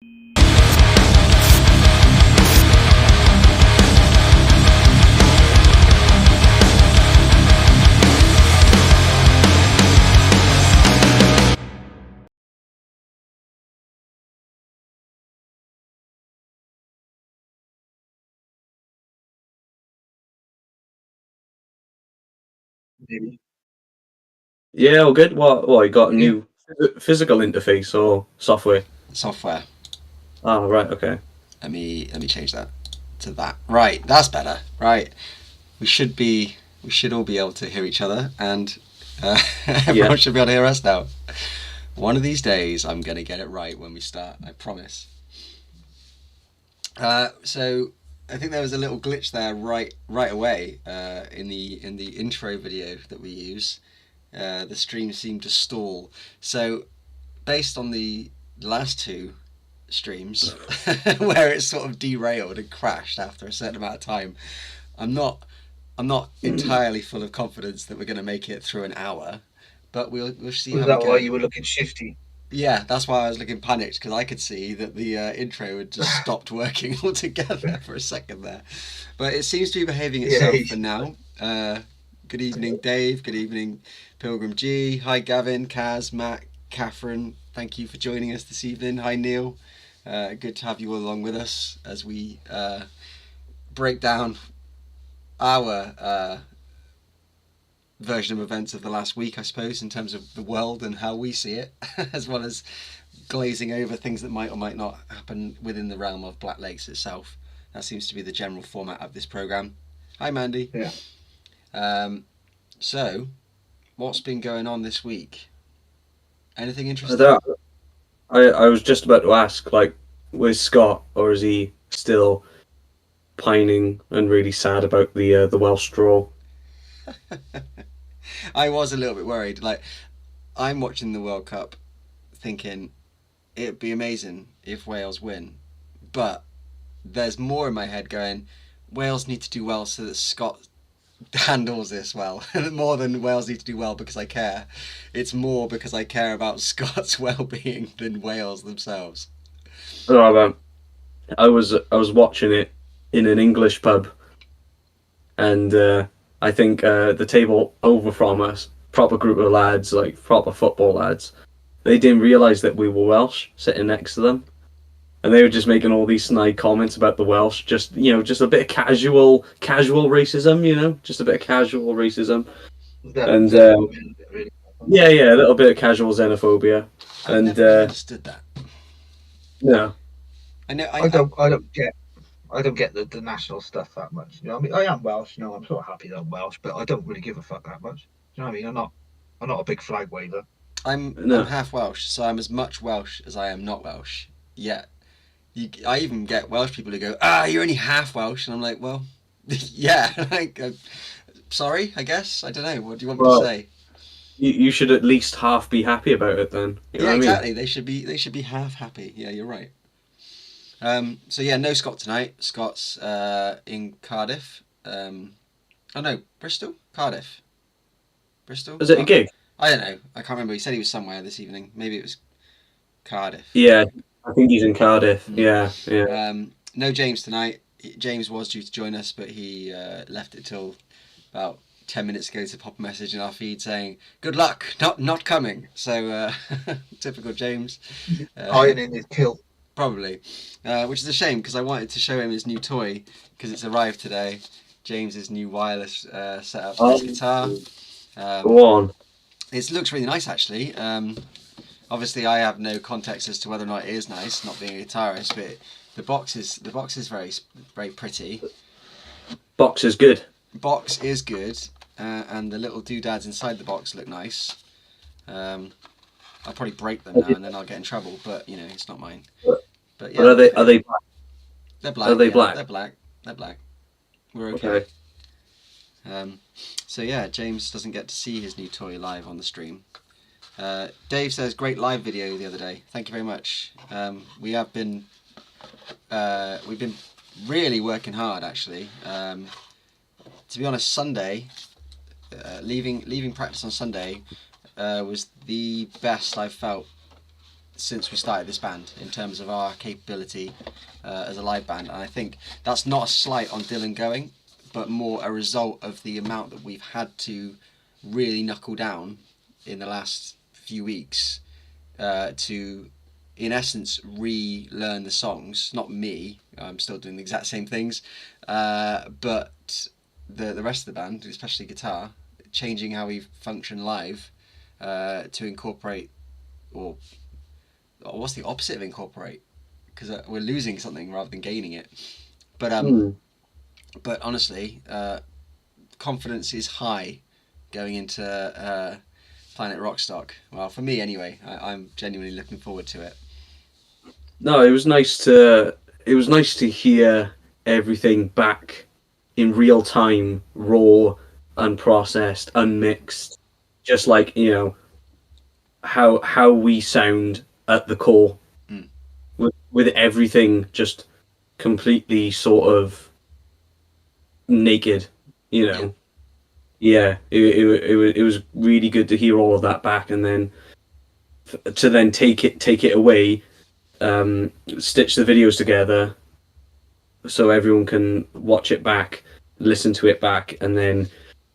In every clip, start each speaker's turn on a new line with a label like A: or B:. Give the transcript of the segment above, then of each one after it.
A: Maybe.
B: Yeah, all good. What, you got a
A: Yeah.
B: new physical interface or software?
C: Software.
B: Oh, right, okay.
C: Let me change that to that. Right, that's better. Right, we should all be able to hear each other, and everyone
B: Yeah.
C: should be able to hear us now. One of these days, I'm gonna get it right when we start. I promise. So I think there was a little glitch there right away in the intro video that we use. The stream seemed to stall. So based on the last two streams where it sort of derailed and crashed after a certain amount of time, I'm not entirely full of confidence that we're going to make it through an hour, but we'll see
A: Was
C: how we
A: that why
C: go.
A: you were looking shifty?
C: Yeah, that's why I was looking panicked, because I could see that the intro had just stopped working altogether for a second there. But it seems to be behaving
A: Yeah,
C: itself for now. Good evening, Dave. Good evening, Pilgrim G. Hi, Gavin, Kaz, Matt, Catherine. Thank you for joining us this evening. Hi, Neil. Good to have you all along with us as we break down our version of events of the last week, I suppose, in terms of the world and how we see it, as well as glazing over things that might or might not happen within the realm of Black Lakes itself. That seems to be the general format of this program. Hi, Mandy.
A: yeah.
C: So, what's been going on this week? Anything
B: I,
C: interesting?
B: don't- I was just about to ask, like, where's Scott, or is he still pining and really sad about the Welsh draw?
C: I was a little bit worried. Like, I'm watching the World Cup thinking it'd be amazing if Wales win, but there's more in my head going, Wales need to do well so that Scott handles this well. More than Wales need to do well because I care. It's more because I care about Scott's well-being than Wales themselves.
B: Oh, I was watching it in an English pub, and I think the table over from us, proper group of lads, like proper football lads, they didn't realise that we were Welsh sitting next to them. And they were just making all these snide comments about the Welsh, just a bit of casual racism, just a bit of casual racism,
A: Was that
B: and
A: xenophobia a bit, really?
B: yeah, a little bit of casual xenophobia,
C: I've
B: and
C: never really understood that.
B: no,
C: I know.
A: I don't get the national stuff that much. You know what I mean? I am Welsh, I'm sort of happy that I'm Welsh, but I don't really give a fuck that much. You know what I mean? I'm not a big flag waver.
C: I'm
B: no,
C: half Welsh, so I'm as much Welsh as I am not Welsh. Yet, I even get Welsh people who go, you're only half Welsh," and I'm like, well, yeah, like, sorry, I guess. I don't know. What do you want me to
B: well,
C: say?
B: you should at least half be happy about it then. You know
C: Yeah,
B: what I mean?
C: exactly. They should be half happy. Yeah, you're right. So yeah, no Scott tonight. Scott's in Cardiff. Oh no, Bristol, Cardiff, Bristol.
B: Is it a gig?
C: I don't know. I can't remember. He said he was somewhere this evening. Maybe it was Cardiff.
B: Yeah, I think he's in Cardiff.
C: Mm.
B: Yeah, yeah.
C: No James tonight. James was due to join us, but he left it till about 10 minutes ago to pop a message in our feed saying "Good luck, not coming." So typical James.
A: Ironing his kilt.
C: Probably, which is a shame because I wanted to show him his new toy because it's arrived today. James's new wireless setup for his guitar.
B: Go on.
C: It looks really nice actually. Obviously, I have no context as to whether or not it is nice, not being a guitarist, but the box is very pretty.
B: Box is good.
C: Box is good, and the little doodads inside the box look nice. I'll probably break them now, and then I'll get in trouble. But it's not mine. But yeah,
B: But are they black?
C: they're black.
B: Are they
C: Yeah,
B: black?
C: They're black. They're black. We're okay.
B: Okay.
C: So yeah, James doesn't get to see his new toy live on the stream. Dave says great live video the other day. Thank you very much. We've been really working hard actually. To be honest, Sunday, leaving practice on Sunday was the best I've felt since we started this band in terms of our capability as a live band. And I think that's not a slight on Dylan going, but more a result of the amount that we've had to really knuckle down in the last few weeks to, in essence, relearn the songs. Not me, I'm still doing the exact same things, but the rest of the band, especially guitar, changing how we function live to incorporate, or what's the opposite of incorporate? Because we're losing something rather than gaining it. But honestly, confidence is high going into Planet Rockstock. Well, for me anyway, I'm genuinely looking forward to it.
B: No, it was nice to hear everything back in real time, raw, unprocessed, unmixed, just like, you know, how we sound at the core, with everything just completely sort of naked, you know. Yeah, it was really good to hear all of that back, and then to then take it away, stitch the videos together so everyone can watch it back, listen to it back, and then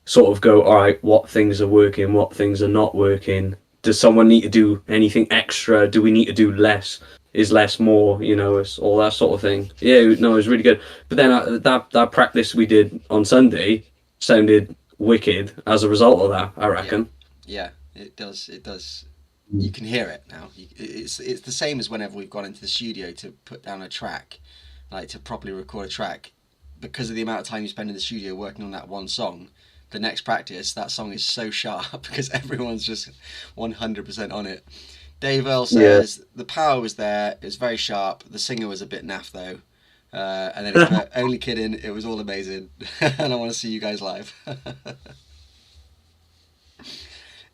B: sort of go, all right, what things are working, what things are not working. Does someone need to do anything extra? Do we need to do less? Is less more? You know, it's all that sort of thing. Yeah, no, it was really good. But then that practice we did on Sunday sounded wicked as a result of that, I reckon.
C: Yeah, it does. It does. You can hear it now. It's the same as whenever we've gone into the studio to put down a track, like to properly record a track, because of the amount of time you spend in the studio working on that one song. The next practice, that song is so sharp because everyone's just 100% on it. Dave Earl says the power was there. It was very sharp. The singer was a bit naff though. And then it was only kidding. It was all amazing, and I want to see you guys live.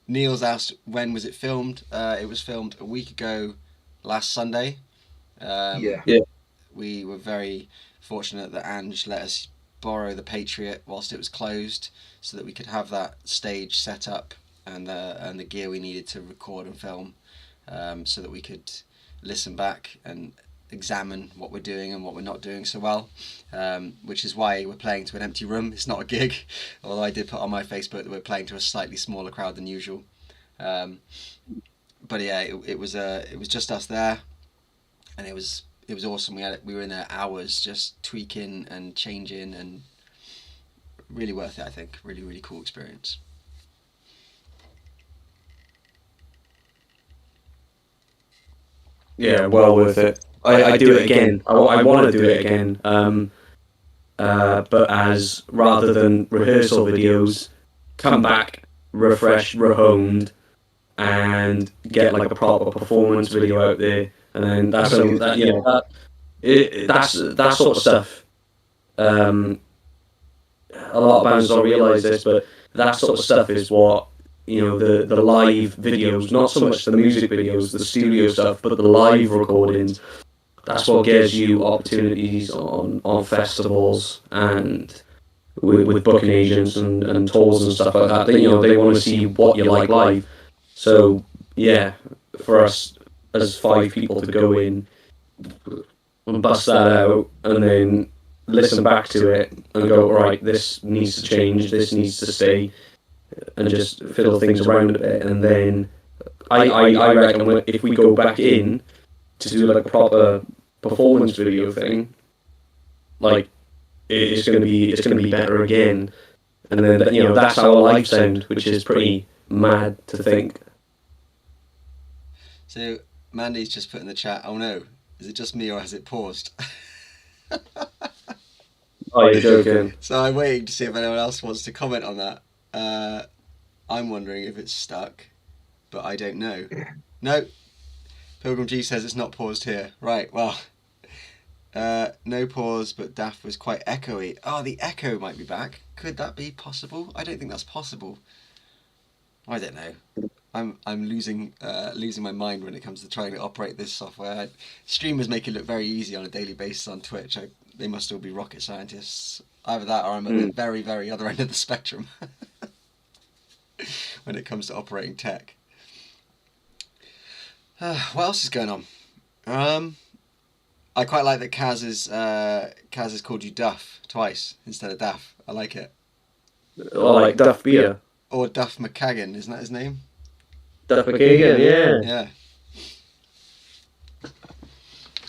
C: Neil's asked when was it filmed. It was filmed a week ago, last Sunday. We were very fortunate that Ange let us borrow the Patriot whilst it was closed, so that we could have that stage set up and the gear we needed to record and film, so that we could listen back and examine what we're doing and what we're not doing so well, which is why we're playing to an empty room. It's not a gig, although I did put on my Facebook that we're playing to a slightly smaller crowd than usual. But yeah, it was just us there, and it was awesome. We were in there hours just tweaking and changing, and really worth it. I think really cool experience.
B: Yeah, well worth it. I do it again. I want to do it again. But as rather than rehearsal videos, come back, refreshed, rehoned, and get like a proper performance video out there, and then that's that sort of stuff. A lot of bands don't realise this, but that sort of stuff is what, you know, the live videos, not so much the music videos, the studio stuff, but the live recordings. That's what gives you opportunities on festivals and with booking agents and tours and stuff like that. They, you know, they want to see what you like live. So yeah, for us as 5 people to go in and bust that out and then listen back to it and go, all right, this needs to change, this needs to stay, and just fiddle things around a bit. And then I reckon if we go back in to do like a proper performance video thing, like it's gonna be better again. And then, you know, that's our live sound, which is pretty mad to think.
C: So Mandy's just put in the chat, oh no, is it just me or has it paused?
B: Oh, you're joking.
C: So I'm waiting to see if anyone else wants to comment on that. I'm wondering if it's stuck, but I don't know. No, Pilgrim G says it's not paused here. Right, well, no pause, but Daft was quite echoey. Oh, the echo might be back. Could that be possible? I don't think that's possible. I don't know. I'm losing my mind when it comes to trying to operate this software. Streamers make it look very easy on a daily basis on Twitch. They must all be rocket scientists. Either that, or I'm at the very, very other end of the spectrum when it comes to operating tech. What else is going on? I quite like that Kaz has called you Duff twice instead of Daff. I like it.
B: Or like Duff Beer.
C: Or Duff McKagan, isn't that his name?
B: Duff McKagan, yeah.
C: Yeah.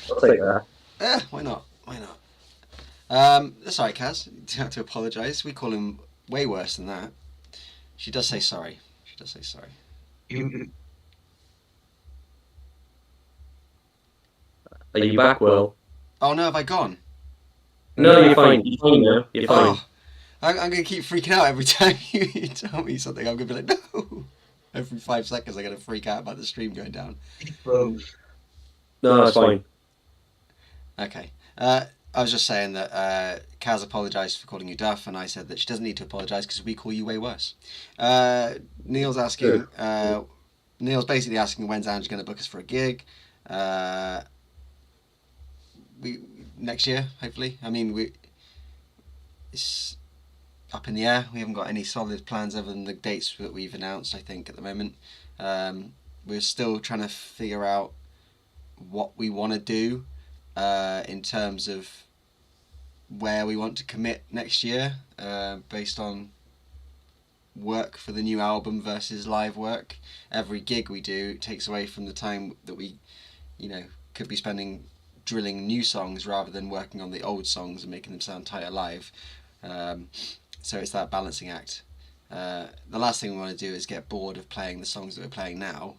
B: I'll take that.
C: Yeah, why not? Why not? That's alright, Kaz. You don't have to apologise. We call him way worse than that. She does say sorry. She does say sorry.
B: Are you back, Will?
C: Oh no, have I gone?
B: No, you're fine. You're fine now. You're fine.
C: Oh, I'm going to keep freaking out every time you tell me something. I'm going to be like, no. Every 5 seconds, I'm going to freak out about the stream going down.
B: No, that's fine.
C: Okay. I was just saying that Kaz apologised for calling you Duff, and I said that she doesn't need to apologise because we call you way worse. Neil's asking. Neil's basically asking when's Ange going to book us for a gig. We next year, hopefully. I mean, it's up in the air. We haven't got any solid plans other than the dates that we've announced. I think at the moment, we're still trying to figure out what we want to do in terms of where we want to commit next year, based on work for the new album versus live work. Every gig we do takes away from the time that we, could be spending drilling new songs rather than working on the old songs and making them sound tighter live. So it's that balancing act. The last thing we want to do is get bored of playing the songs that we're playing now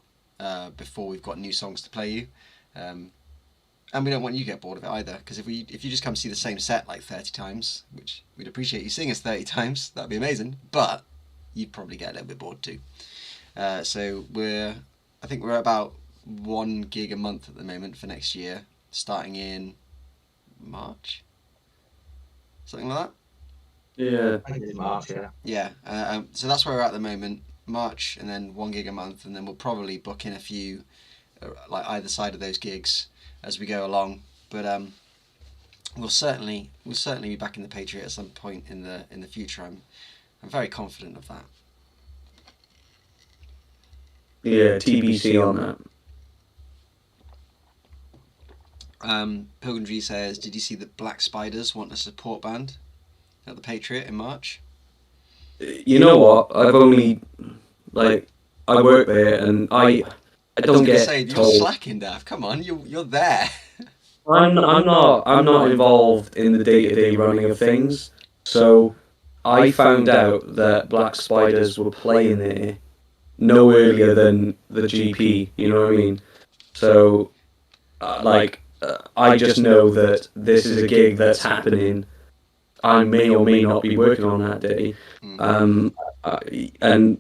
C: before we've got new songs to play you. And we don't want you to get bored of it either, because if you just come see the same set like 30 times, which we'd appreciate you seeing us 30 times, that'd be amazing, but you'd probably get a little bit bored too. So I think we're about 1 gig a month at the moment for next year, starting in March, something like that.
B: Yeah.
A: I think it's March, yeah.
C: Yeah. So that's where we're at the moment, March, and then 1 gig a month, and then we'll probably book in a few, like either side of those gigs as we go along. But we'll certainly be back in the Patriot at some point in the future. I'm very confident of that.
B: Yeah, TBC on that.
C: Pilgrim G says, did you see that Black Spiders want a support band at the Patriot in March?
B: You know what? I've only I work there and I don't get
C: You're
B: told.
C: slacking, Dav. Come on, you're there.
B: I'm not involved in the day-to-day running of things. So I found out that Black Spiders were playing there no earlier than the GP. You know what I mean? So I just know that this is a gig that's happening. I may or may not be working on that day. And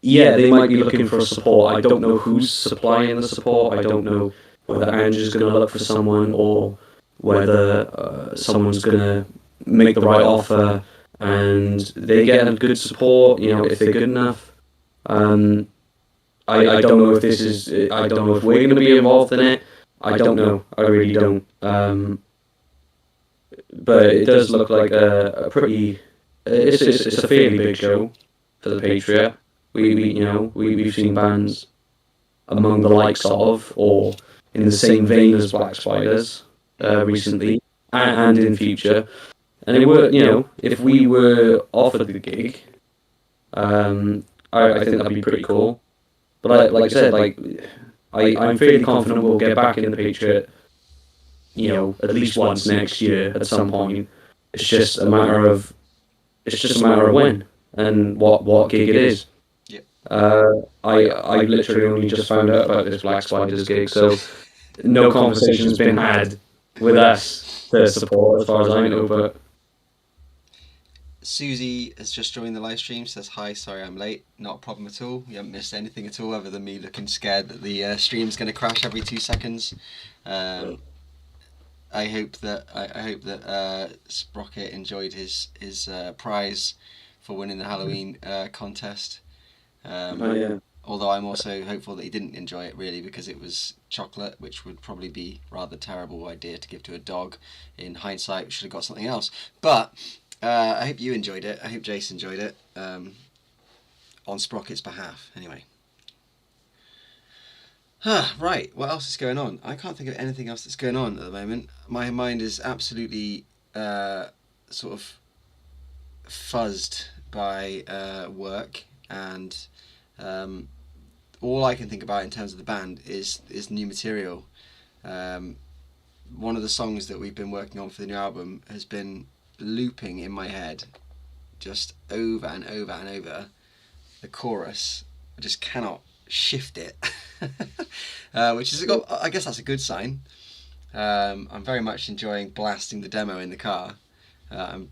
B: yeah, they might be looking for support. I don't know who's supplying the support. I don't know whether Andrew's going to look for someone or whether someone's going to make the right offer and they get a good support, if they're good enough. I don't know if this is, I don't know if we're going to be involved in it. I don't know. I really don't. But it does look like a pretty. It's a fairly big show for the Patriot. We've seen bands among the likes of, or in the same vein as Black Spiders, recently and in future. And it were, if we were offered the gig, I think that'd be pretty cool. But like I said, I'm fairly confident we'll get back in the Patriot, at least once next year at some point. It's just a matter of when and what gig it is.
C: Yep.
B: I literally only just found out about this Black Spiders gig, so no conversation's been had with us to support as far as I know, but
C: Susie has just joined the live stream, says hi, sorry I'm late. Not a problem at all. You haven't missed anything at all other than me looking scared that the stream's going to crash every 2 seconds. I hope that Sprocket enjoyed his prize for winning the Halloween contest.
B: yeah.
C: Although I'm also hopeful that he didn't enjoy it really, because it was chocolate, which would probably be a rather terrible idea to give to a dog. In hindsight, we should have got something else. But I hope you enjoyed it. I hope Jace enjoyed it, on Sprocket's behalf, anyway. Right, what else is going on? I can't think of anything else that's going on at the moment. My mind is absolutely sort of fuzzed by work, and um, all I can think about in terms of the band is new material. Um, One of the songs that we've been working on for the new album has been looping in my head just over and over and over. The chorus, I just cannot shift it, which is, I guess that's a good sign. I'm very much enjoying blasting the demo in the car. I'm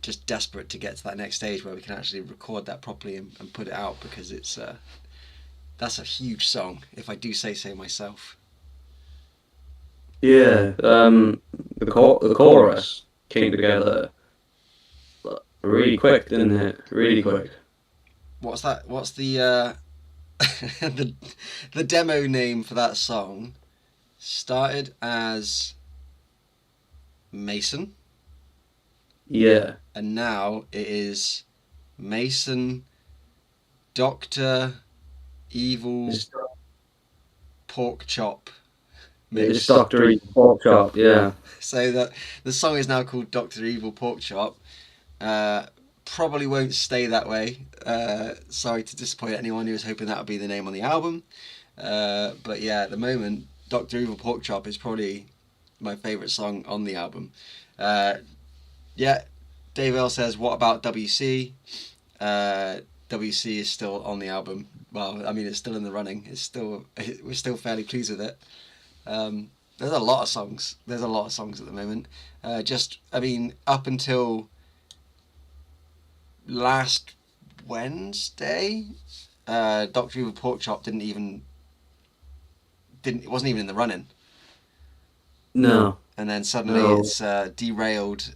C: just desperate to get to that next stage where we can actually record that properly and put it out, because it's that's a huge song, if I do say so myself.
B: Yeah, the chorus came together really quick, didn't it? Really quick.
C: What's that? What's the the the demo name for that song? Started as Mason,
B: Yeah.
C: and now it is Mason, Doctor Evil,
B: It's,
C: Pork Chop
B: it's
C: Mix.
B: Dr. E's Pork Chop, yeah.
C: So that the song is now called Doctor Evil Pork Chop. Probably won't stay that way. Sorry to disappoint anyone who was hoping that would be the name on the album. But yeah, at the moment, Doctor Evil Pork Chop is probably my favourite song on the album. Yeah, Dave L says, what about WC? WC is still on the album. Well, I mean, it's still in the running. We're still fairly pleased with it. There's a lot of songs. There's a lot of songs at the moment. I mean, up until last Wednesday, Doctor Evil Pork Chop it wasn't even in the running.
B: No.
C: And then suddenly
B: No.
C: it's derailed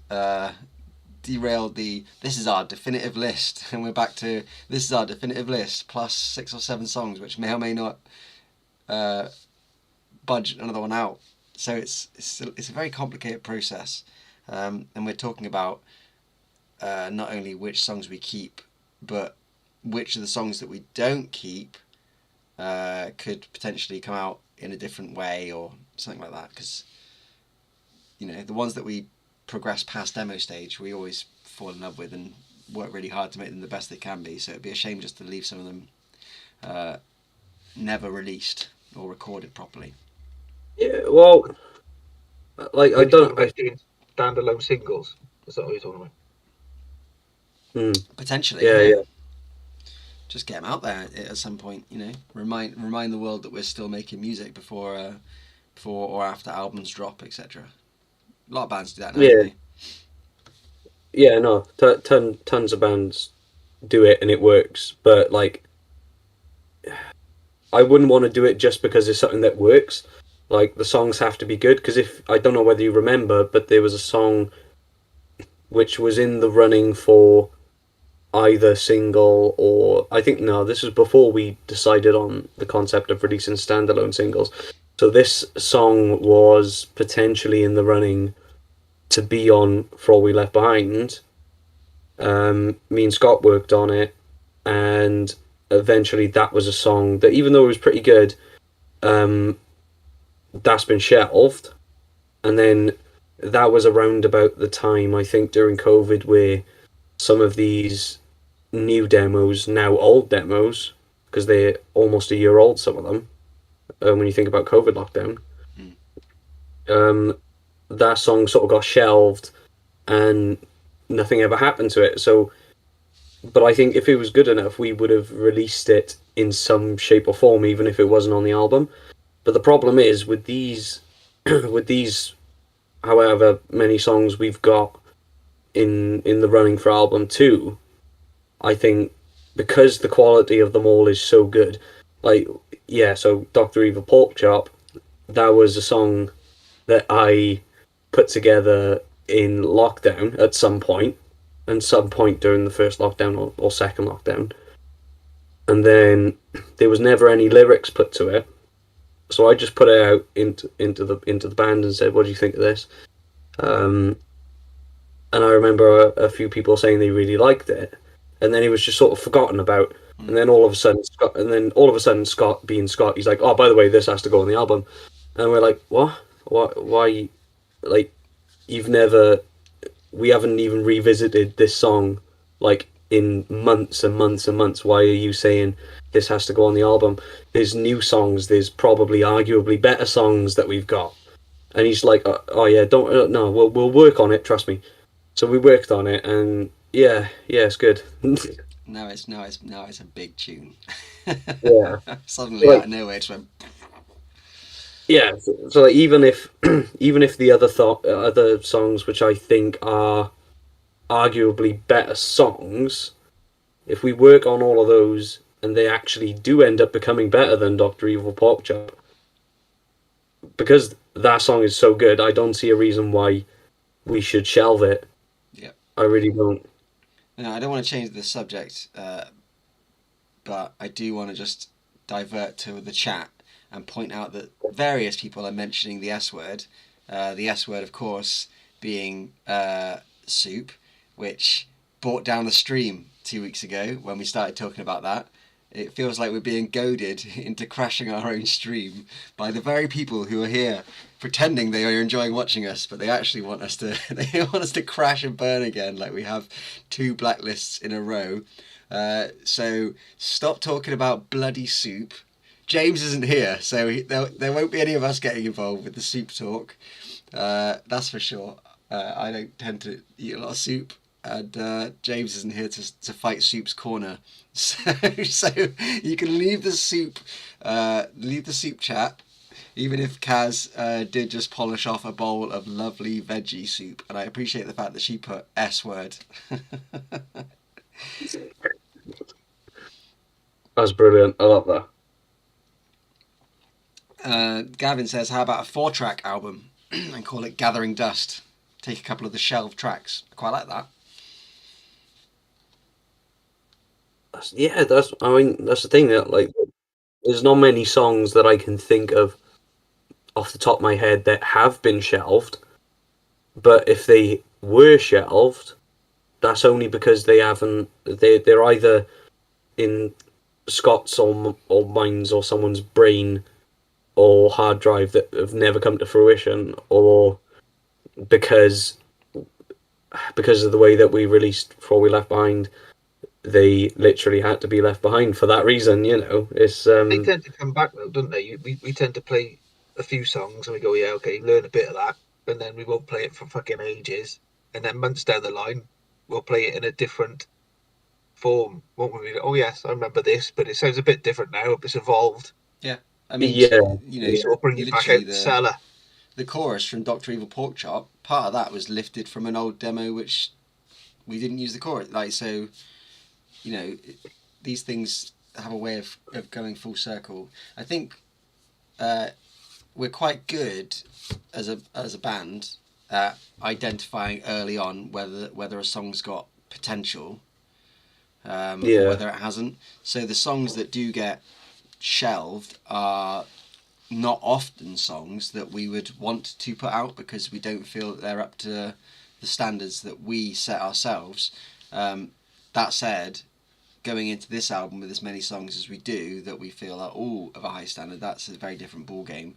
C: this is our definitive list, and we're back to this is our definitive list plus 6 or 7 songs which may or may not budge another one out. So it's a very complicated process, and we're talking about not only which songs we keep, but which of the songs that we don't keep could potentially come out in a different way or something like that, because the ones that we progress past demo stage we always fall in love with and work really hard to make them the best they can be, so it'd be a shame just to leave some of them never released or recorded properly.
B: Yeah, well, like, I don't...
A: doing standalone singles. Is that what you're talking about?
C: Potentially,
B: Yeah.
C: Just get them out there at some point, remind the world that we're still making music before or after albums drop, etc. A lot of bands do that now.
B: Yeah.
C: Don't they?
B: Yeah, no, tons of bands do it and it works, but like, I wouldn't want to do it just because it's something that works. Like, the songs have to be good, because I don't know whether you remember, but there was a song which was in the running for either single or, I think, no, this was before we decided on the concept of releasing standalone singles. So this song was potentially in the running to be on For All We Left Behind. Me and Scott worked on it, and eventually that was a song that, even though it was pretty good, that's been shelved. And then that was around about the time, I think, during COVID, where some of these new demos, now old demos, because they're almost a year old, some of them, when you think about COVID lockdown, that song sort of got shelved and nothing ever happened to it. So, but I think if it was good enough, we would have released it in some shape or form, even if it wasn't on the album. But the problem is with these, however many songs we've got in the running for album 2, I think because the quality of them all is so good, like, yeah, so Dr. Evil Pork Chop, that was a song that I put together in lockdown at some point, and some point during the first lockdown or second lockdown, and then there was never any lyrics put to it, so I just put it out into the band and said, what do you think of this? And I remember a few people saying they really liked it, and then it was just sort of forgotten about. And then all of a sudden, Scott, being Scott, he's like, "Oh, by the way, this has to go on the album," and we're like, "What? What? Why? Like, you've never? We haven't even revisited this song like in months and months and months. Why are you saying this has to go on the album? There's new songs. There's probably arguably better songs that we've got." And he's like, "Oh yeah, don't no, we'll work on it. Trust me." So we worked on it, and yeah, it's good.
C: Now it's a big tune.
B: Yeah.
C: Suddenly out
B: Like,
C: of nowhere, it just went.
B: yeah, so like, even if the other songs which I think are arguably better songs, if we work on all of those and they actually do end up becoming better than Doctor Evil Porkchop, because that song is so good, I don't see a reason why we should shelve it.
C: Yeah.
B: I really don't.
C: No, I don't want to change the subject, but I do want to just divert to the chat and point out that various people are mentioning the S word. The S word, of course, being soup, which brought down the stream 2 weeks ago when we started talking about that. It feels like we're being goaded into crashing our own stream by the very people who are here pretending they are enjoying watching us, but they actually want us to they want us to crash and burn again, like we have 2 blacklists in a row. So stop talking about bloody soup. James isn't here, so there won't be any of us getting involved with the soup talk. That's for sure. I don't tend to eat a lot of soup, and James isn't here to fight soup's corner. So you can leave the soup chat, even if Kaz did just polish off a bowl of lovely veggie soup, and I appreciate the fact that she put S word.
B: That's brilliant. I love that.
C: Gavin says, how about a 4-track album and call it Gathering Dust? Take a couple of the shelved tracks. I quite like that.
B: I mean, that's the thing, that like, there's not many songs that I can think of off the top of my head that have been shelved, but if they were shelved, that's only because they're either in Scott's or mine's or someone's brain or hard drive that have never come to fruition, or because of the way that we released Before We Left Behind, they literally had to be left behind for that reason. It's
A: They tend to come back though, don't they? We tend to play a few songs and we go, yeah, okay, learn a bit of that, and then we won't play it for fucking ages, and then months down the line, we'll play it in a different form, won't we? Oh yes, I remember this, but it sounds a bit different now. It's evolved.
C: Yeah, I mean,
B: yeah,
A: They sort of bring it back out the cellar.
C: The chorus from Doctor Evil Porkchop, part of that was lifted from an old demo which we didn't use the chorus. Like, so, these things have a way of going full circle. I think we're quite good as a band at identifying early on whether a song's got potential, or whether it hasn't. So the songs that do get shelved are not often songs that we would want to put out because we don't feel that they're up to the standards that we set ourselves. That said, going into this album with as many songs as we do that we feel are all of a high standard, that's a very different ball game.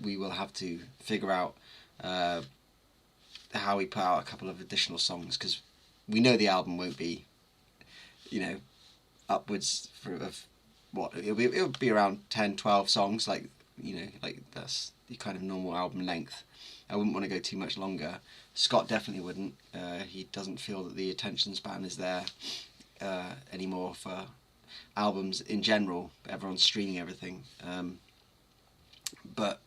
C: We will have to figure out how we put out a couple of additional songs, because we know the album won't be, upwards of what it'll be around 10, 12 songs, like that's the kind of normal album length. I wouldn't want to go too much longer. Scott definitely wouldn't. He doesn't feel that the attention span is there anymore for albums in general. Everyone's streaming everything, but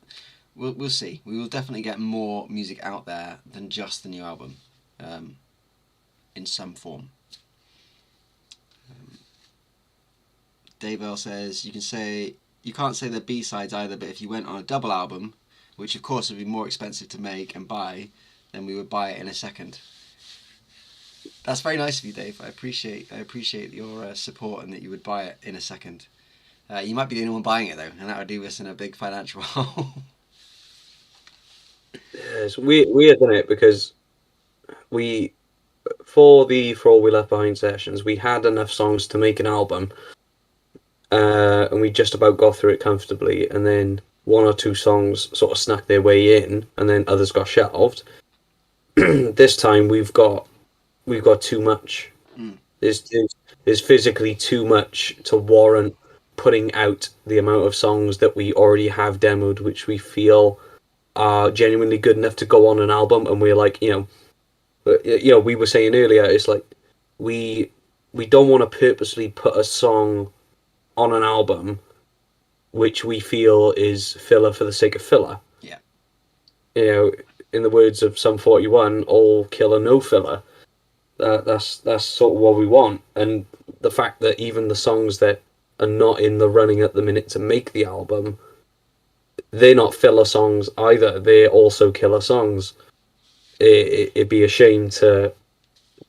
C: we'll see. We will definitely get more music out there than just the new album, in some form. Dave Earl says, you can't say they're B-sides either, but if you went on a double album, which of course would be more expensive to make and buy, then we would buy it in a second. That's very nice of you, Dave. I appreciate your support and that you would buy it in a second. You might be the only one buying it though, and that would do us in a big financial hole.
B: Yeah, it's weird, isn't it? Because we for the For All We Left Behind sessions, we had enough songs to make an album, and we just about got through it comfortably. And then one or two songs sort of snuck their way in, and then others got shelved. This time we've got too much.
C: Mm.
B: There's physically too much to warrant putting out the amount of songs that we already have demoed, which we feel are genuinely good enough to go on an album. And we're like, we were saying earlier, it's like we don't want to purposely put a song on an album which we feel is filler for the sake of filler.
C: Yeah.
B: In the words of Sum 41, all killer, no filler. That's sort of what we want. And the fact that even the songs that are not in the running at the minute to make the album, they're not filler songs either. They're also killer songs. It'd be a shame to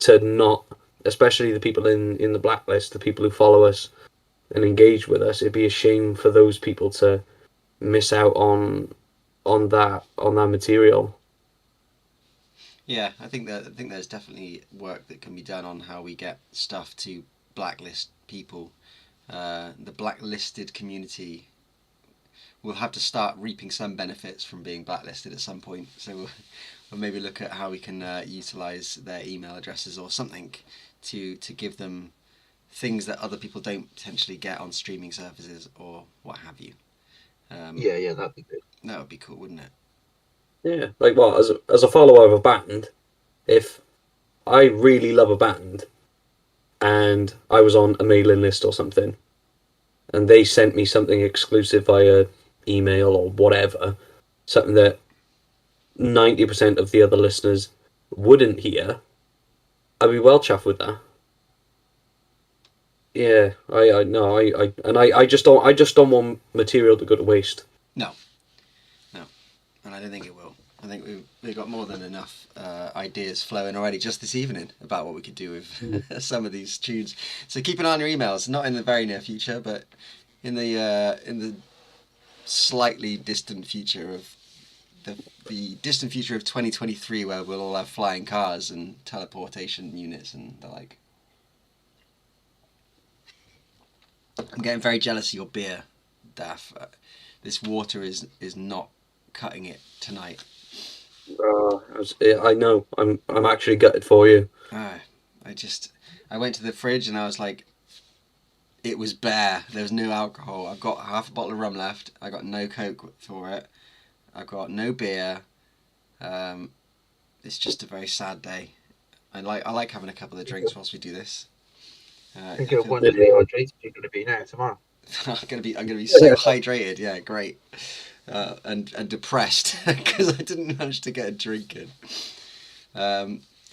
B: not, especially the people in the Blacklist, the people who follow us and engage with us. It'd be a shame for those people to miss out on that material.
C: Yeah, I think there's definitely work that can be done on how we get stuff to blacklist people. The blacklisted community will have to start reaping some benefits from being blacklisted at some point. So we'll maybe look at how we can utilize their email addresses or something to give them things that other people don't potentially get on streaming services or what have you.
A: Yeah, that'd be good.
C: That would be cool, wouldn't it?
B: Yeah, like what, as a follower of a band, if I really love a band and I was on a mailing list or something and they sent me something exclusive via email or whatever, something that 90% of the other listeners wouldn't hear, I'd be well chuffed with that. Yeah, I just don't want material to go to waste.
C: No, and I don't think it will. I think we've got more than enough ideas flowing already just this evening about what we could do with some of these tunes. So keep an eye on your emails, not in the very near future, but in the slightly distant future of the distant future of 2023, where we'll all have flying cars and teleportation units and the like. I'm getting very jealous of your beer, Daff. This water is not cutting it tonight.
B: I know. I'm actually gutted for you.
C: I went to the fridge and I was like, it was bare. There was no alcohol. I've got half a bottle of rum left. I got no Coke for it. I got no beer. It's just a very sad day. I like having a couple of drinks whilst we do this.
A: I think of wondering how hydrated you're going to be now tomorrow.
C: I'm gonna be so hydrated. Yeah, great. And depressed because I didn't manage to get a drink in.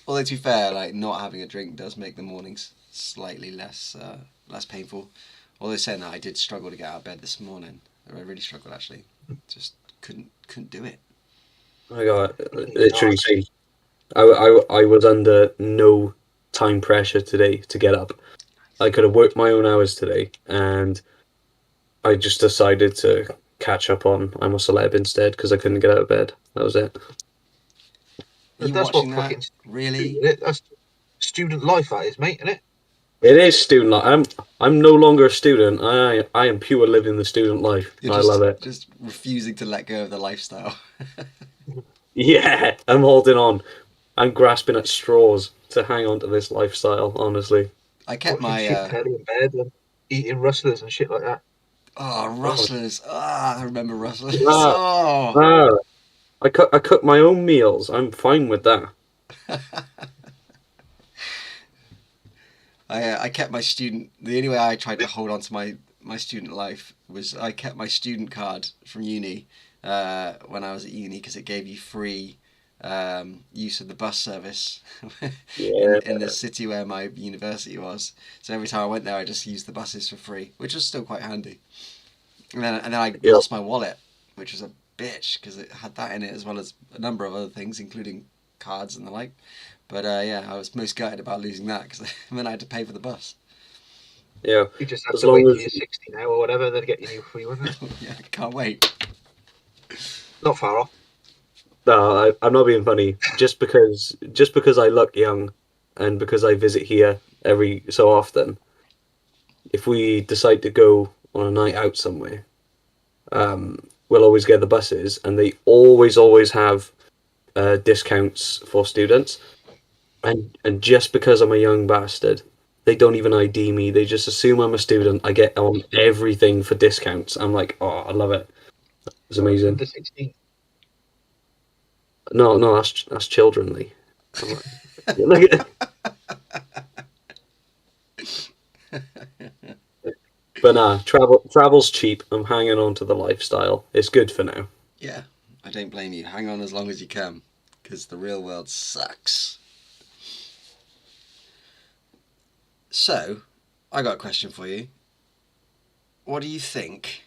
C: Although to be fair, like not having a drink does make the mornings slightly less painful. Although saying that, I did struggle to get out of bed this morning. I really struggled actually. Just couldn't do it.
B: I got literally see. I was under no time pressure today to get up. I could have worked my own hours today, and I just decided to catch up on I'm a Celeb instead because I couldn't get out of bed. That was it.
C: Are you
A: That's
C: watching
A: what
C: that? Really?
A: That's student life, that is, mate, isn't it?
B: It is student life. I'm no longer a student. I am pure living the student life. I love it.
C: Just refusing to let go of the lifestyle.
B: Yeah, I'm holding on. I'm grasping at straws to hang on to this lifestyle. Honestly.
C: I kept my
A: Telly in bed and eating rustlers and shit like that.
C: Oh, rustlers! I remember rustlers.
B: I cook my own meals. I'm fine with that.
C: I kept my student. The only way I tried to hold on to my student life was I kept my student card from uni when I was at uni because it gave you free use of the bus service in the city where my university was. So every time I went there, I just used the buses for free, which was still quite handy. And then I lost my wallet, which was a bitch because it had that in it as well as a number of other things, including cards and the like. But yeah, I was most gutted about losing that because then I had to pay for the bus.
B: Yeah,
A: you just have to wait till you're 60 now or whatever, then get your new free one.
C: Yeah, can't wait.
A: Not far off.
B: No, I'm not being funny. Just because I look young and because I visit here every so often, if we decide to go on a night out somewhere, we'll always get the buses, and they always have discounts for students. And just because I'm a young bastard, they don't even ID me. They just assume I'm a student. I get on everything for discounts. I'm like, oh, I love it. It's amazing.
A: Under 16.
B: No, that's childrenly. Look at But nah, travel's cheap. I'm hanging on to the lifestyle. It's good for now.
C: Yeah, I don't blame you. Hang on as long as you can, because the real world sucks. So, I got a question for you. What do you think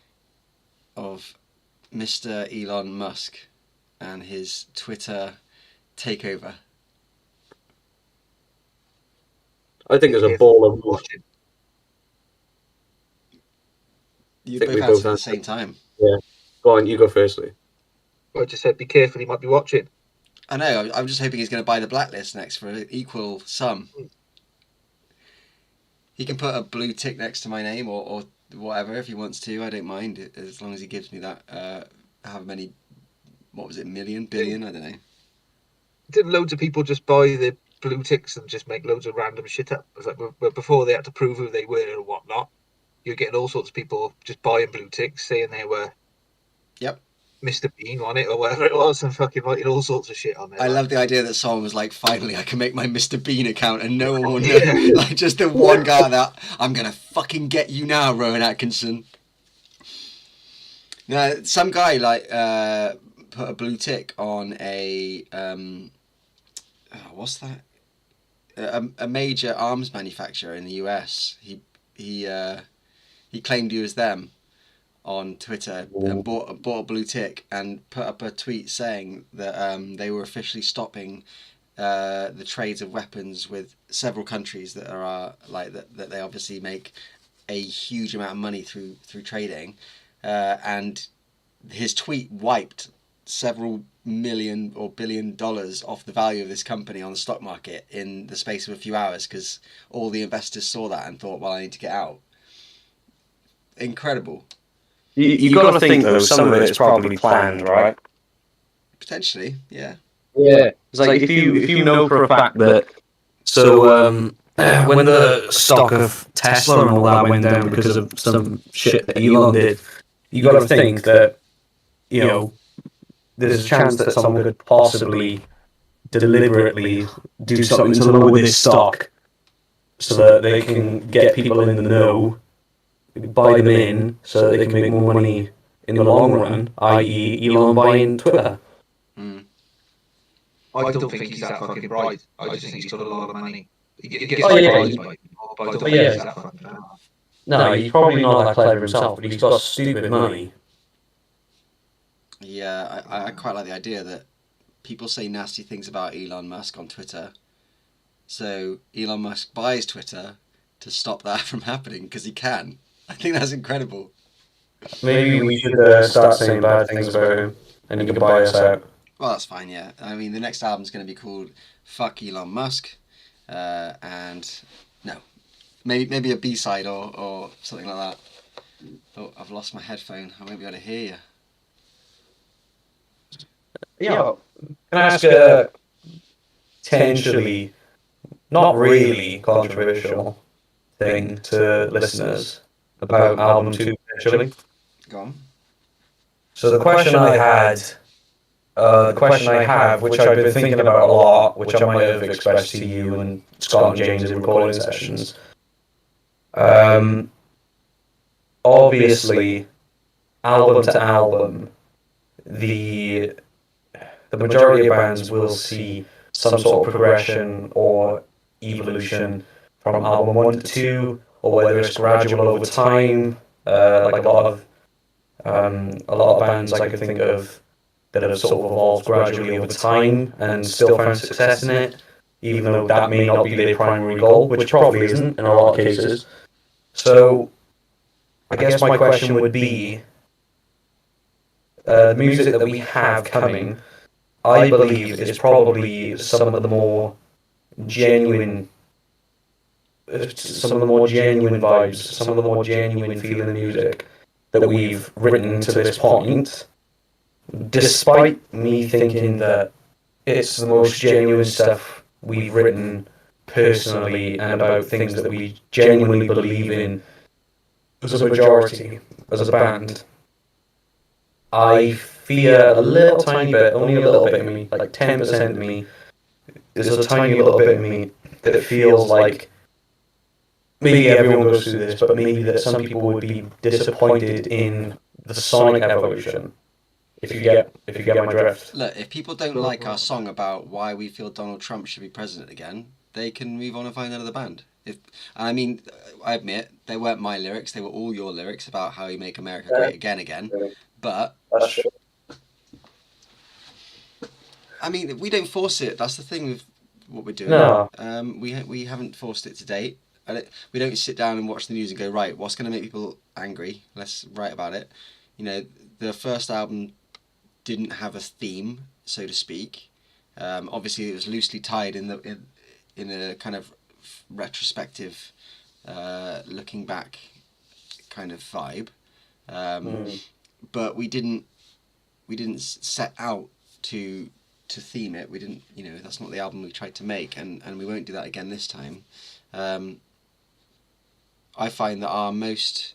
C: of Mr. Elon Musk and his Twitter takeover?
B: I think there's a ball of watching.
C: You
B: think
C: both
B: we
C: answered
B: both
C: at the
B: answered.
C: same time.
B: Yeah. Go on, you go firstly.
A: I just said, be careful, he might be watching.
C: I know, I'm just hoping he's going to buy the Blacklist next for an equal sum. He can put a blue tick next to my name or whatever if he wants to. I don't mind, as long as he gives me that, however many, what was it, billion? I don't know.
A: Didn't loads of people just buy the blue ticks and just make loads of random shit up? It was like, but before they had to prove who they were and whatnot, you're getting all sorts of people just buying blue ticks, saying they were Mr. Bean on it or whatever it was, and fucking writing all sorts of shit on there.
C: I love the idea that someone was like, finally, I can make my Mr. Bean account and no one will know. Like, just the one guy that, I'm going to fucking get you now, Rowan Atkinson. Now, some guy, like, put a blue tick on a, what's that? A major arms manufacturer in the US. He claimed he was them on Twitter and bought a blue tick and put up a tweet saying that they were officially stopping the trades of weapons with several countries that are like that they obviously make a huge amount of money through trading, and his tweet wiped several million or $billion off the value of this company on the stock market in the space of a few hours because all the investors saw that and thought, well, I need to get out. Incredible.
B: You got to think though, some of it's probably planned, right?
C: Potentially, yeah.
B: Yeah, it's like if you know for a fact that. So when the stock of Tesla and all that went down because of some shit that Elon did, you got to think that there's a chance that someone could possibly deliberately do something to lower this stock so that they can get people in the know, buy them in so that they can make more money in the long run, i.e. Elon buying Twitter.
A: I don't think he's that fucking bright. I just think he's got a lot of money. He gets
B: Oh, yeah.
A: surprised by people, but I don't think he's that fucking bad.
B: No, he's probably not that clever himself, but he's got stupid money.
C: Yeah, I quite like the idea that people say nasty things about Elon Musk on Twitter. So Elon Musk buys Twitter to stop that from happening because he can. I think that's incredible.
B: Maybe we should start saying bad things about him, and he can buy us out.
C: Well, that's fine, yeah. I mean, the next album's going to be called Fuck Elon Musk, and no, maybe a B-side or something like that. Oh, I've lost my headphone. I won't be able to hear you.
B: Yeah, can I ask a potentially not really controversial thing to listeners about album 2, actually?
C: Go on.
B: So the question I have, which I've been thinking about a lot, which I might have expressed to you and Scott and James in recording sessions. Obviously, album to album, the majority of bands will see some sort of progression or evolution from album 1 to 2, or whether it's gradual over time. Like a lot of bands I can think of that have sort of evolved gradually over time and still found success in it, even though that may not be their primary goal, which probably isn't in a lot of cases. So, I guess my question would be, the music that we have coming, I believe, is probably some of the more genuine, some of the more genuine vibes, some of the more genuine feeling music that we've written to this point, despite me thinking that it's the most genuine stuff we've written personally and about things that we genuinely believe in as a majority, as a band. I fear a little tiny bit, only a little bit of me, like 10% of me, there's a tiny little bit of me that feels like maybe everyone goes through this, but maybe that some people would be disappointed in the sonic evolution. If you get my drift.
C: Look, if people don't like our song about why we feel Donald Trump should be president again, they can move on and find another band. I mean, I admit they weren't my lyrics; they were all your lyrics about how you make America great again. But I mean, we don't force it. That's the thing with what we're doing.
B: No.
C: We haven't forced it to date. We don't sit down and watch the news and go, right, what's going to make people angry? Let's write about it. You know, the first album didn't have a theme, so to speak. Obviously, it was loosely tied in a kind of retrospective, looking back kind of vibe. But we didn't set out to theme it. We didn't, that's not the album we tried to make, and we won't do that again this time. I find that our most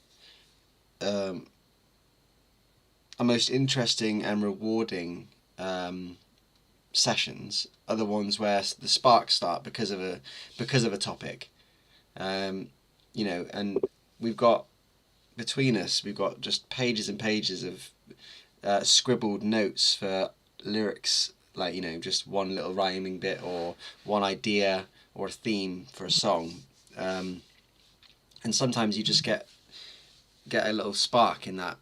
C: interesting and rewarding sessions are the ones where the sparks start because of a topic. And we've got between us, we've got just pages and pages of scribbled notes for lyrics, like just one little rhyming bit or one idea or a theme for a song, and sometimes you just get a little spark in that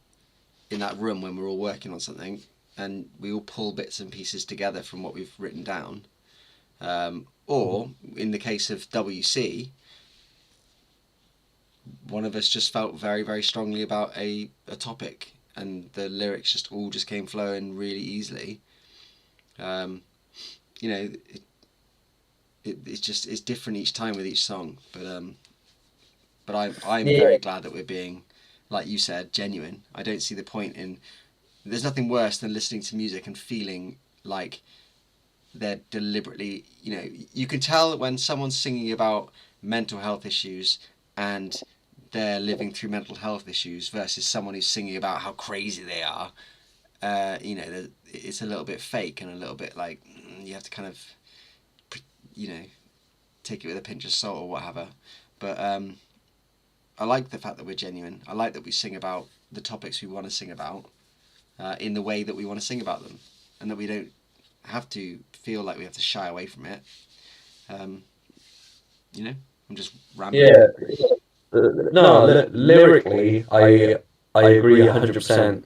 C: room when we're all working on something, and we all pull bits and pieces together from what we've written down. Or in the case of WC, one of us just felt very, very strongly about a topic, and the lyrics all came flowing really easily. It's different each time with each song, but I'm very glad that we're being, like you said, genuine. I don't see the point in. There's nothing worse than listening to music and feeling like they're deliberately. You can tell when someone's singing about mental health issues and they're living through mental health issues versus someone who's singing about how crazy they are. It's a little bit fake and a little bit like you have to kind of, take it with a pinch of salt or whatever. But I like the fact that we're genuine. I like that we sing about the topics we want to sing about in the way that we want to sing about them, and that we don't have to feel like we have to shy away from it. I'm just rambling.
B: Yeah. No, lyrically, I agree 100%.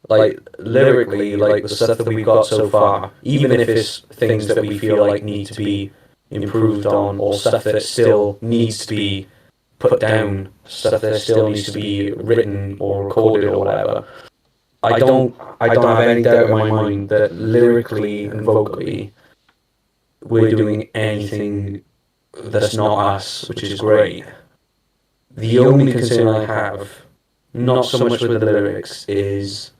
B: Like lyrically, like the stuff that we've got so far, even if it's things that we feel like need to be improved on, or stuff that still needs to be put down, stuff that still needs to be written or recorded or whatever. I don't have any doubt in my mind that lyrically and vocally we're doing anything that's not us, which is great. The only concern I have, not so much with the lyrics, is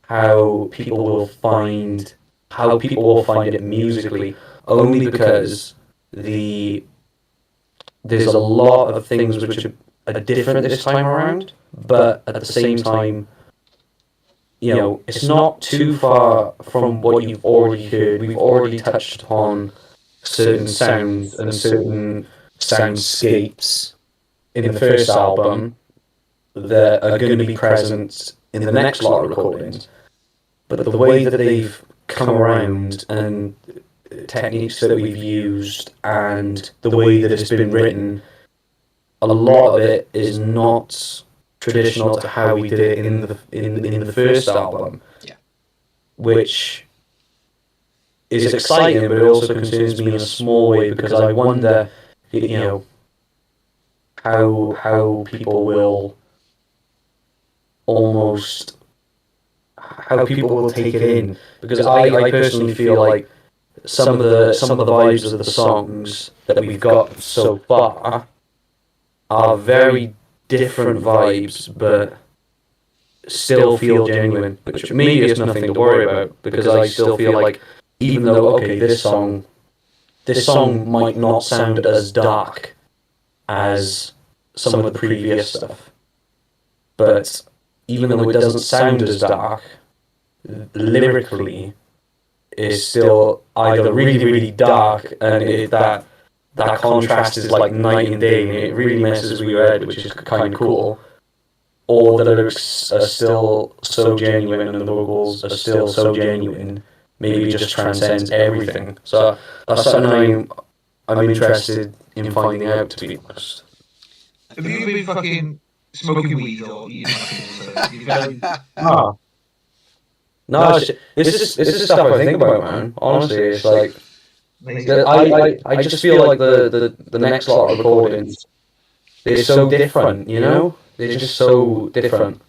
B: how people will find it musically, only because there's a lot of things which are different this time around, but at the same time, it's not too far from what you've already heard. We've already touched upon certain sounds and certain soundscapes in the first album that are going to be present in the next lot of recordings. But the way that they've come around and techniques that we've used and the way that it's been written, a lot of it is not traditional to how we did it in the first album.
C: Yeah.
B: Which is exciting, but it also concerns me in a small way, because I wonder, how people will how people will take it in, because I personally feel like some of the vibes of the songs that we've got so far are very different vibes, but still feel genuine. Which maybe is nothing to worry about, because I still feel like, even though, okay, this song might not sound as dark as some of the previous stuff, but even though it doesn't sound as dark, lyrically is still either really, really dark, and that contrast is like night and day, and it really messes with your head, which is kind of cool. Or the lyrics are still so genuine, and the vocals are still so genuine, maybe just transcends everything. So that's something I'm interested in finding out, to be honest.
A: Have you been fucking smoking weed or eating mushrooms? You very
B: No, no, this is stuff I think about, man. Honestly, it's like
A: amazing.
B: I just feel like the next lot of recordings, they're so different, you know? They're just so different.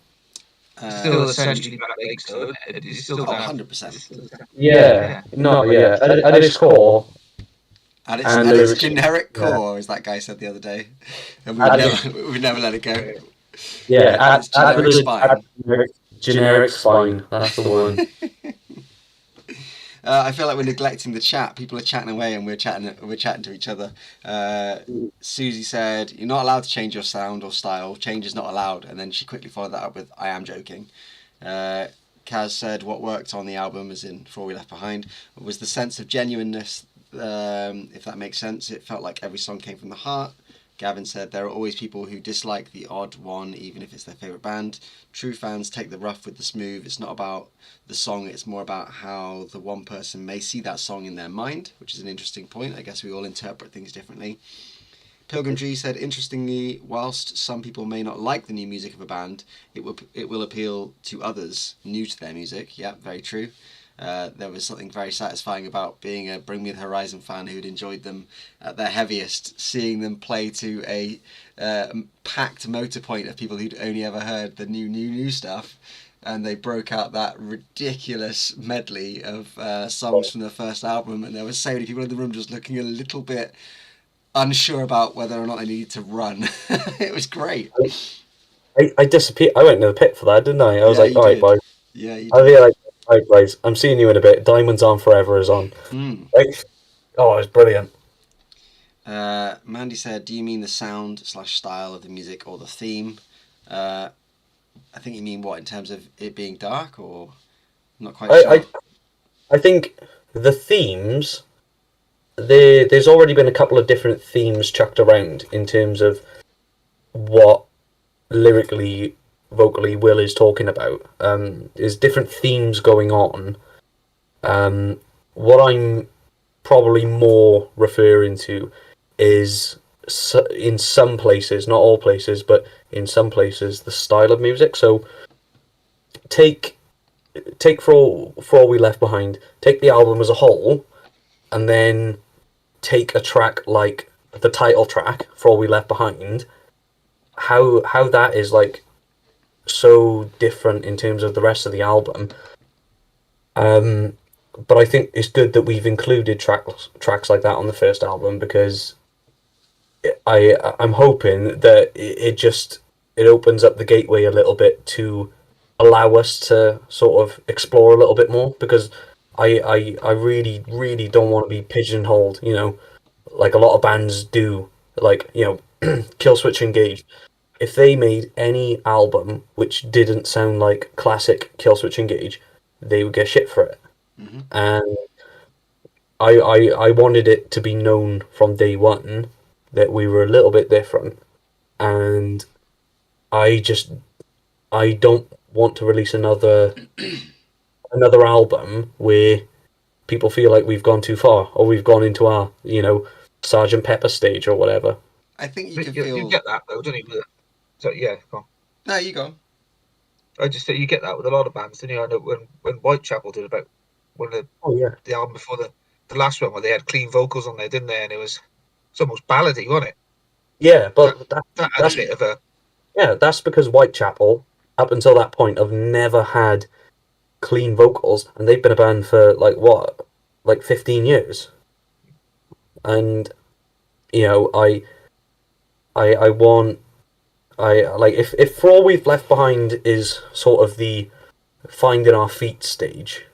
A: Still essentially Black Lakes, though, isn't it? It's still
C: Oh,
A: that.
C: 100%.
B: Yeah, no, yeah. At its core,
C: At its,
B: and
C: at
B: the
C: its
B: lyrics,
C: generic
B: yeah.
C: core, as that guy said the other day. And
B: At its-
C: we've never let it go.
B: yeah,
C: At its generic spine.
B: Generic spine. That's the one.
C: I feel like we're neglecting the chat. People are chatting away, and we're chatting to each other. Susie said, "You're not allowed to change your sound or style. Change is not allowed." And then she quickly followed that up with, "I am joking." Kaz said, "What worked on the album, as in Before We Left Behind, was the sense of genuineness. If that makes sense, it felt like every song came from the heart." Gavin said, "There are always people who dislike the odd one, even if it's their favourite band. True fans take the rough with the smooth. It's not about the song, it's more about how the one person may see that song in their mind," which is an interesting point. I guess we all interpret things differently. Pilgrim G said, "Interestingly, whilst some people may not like the new music of a band, it will appeal to others new to their music." Yeah, very true. There was something very satisfying about being a Bring Me the Horizon fan who'd enjoyed them at their heaviest, seeing them play to a packed motor point of people who'd only ever heard the new stuff, and they broke out that ridiculous medley of songs from their first album, and there were so many people in the room just looking a little bit unsure about whether or not they needed to run. It was great.
B: I disappeared. I went into the pit for that, didn't I? I was like,
C: you
B: all right,
C: did.
B: boys.
C: Yeah, you
B: I
C: did.
B: feel like, all right, guys, I'm seeing you in a bit. Diamonds on Forever is on. Like, oh, it was brilliant.
C: Mandy said, "Do you mean the sound/style of the music or the theme?" I think you mean what, in terms of it being dark, or I'm not quite sure.
B: I think the themes, there's already been a couple of different themes chucked around in terms of what lyrically, vocally Will is talking about. There's different themes going on. What I'm probably more referring to is, in some places, not all places, but in some places, the style of music. So take for all we left behind, take the album as a whole, and then take a track like the title track for all we left behind. How that is like so different in terms of the rest of the album. But I think it's good that we've included tracks like that on the first album, because I'm hoping that it opens up the gateway a little bit to allow us to sort of explore a little bit more, because I really, really don't want to be pigeonholed, like a lot of bands do, like, Killswitch Engage. If they made any album which didn't sound like classic Killswitch Engage, they would get shit for it.
C: Mm-hmm.
B: And I wanted it to be known from day one that we were a little bit different, and I don't want to release another album where people feel like we've gone too far, or we've gone into our Sergeant Pepper stage or whatever.
C: I think you
A: But
C: can
A: you
C: feel.
A: get that though, don't you? So yeah, go on.
C: No, you go.
A: I just say you get that with a lot of bands, don't you? I know when Whitechapel did about one of the album before the last one, where they had clean vocals on there, didn't they? And it's almost ballady, wasn't it?
B: Yeah, but
A: that had a bit of a
B: that's because Whitechapel, up until that point, have never had clean vocals, and they've been a band for like what, like 15 years, and you know, I want I like if For All We've Left Behind is sort of the finding our feet stage,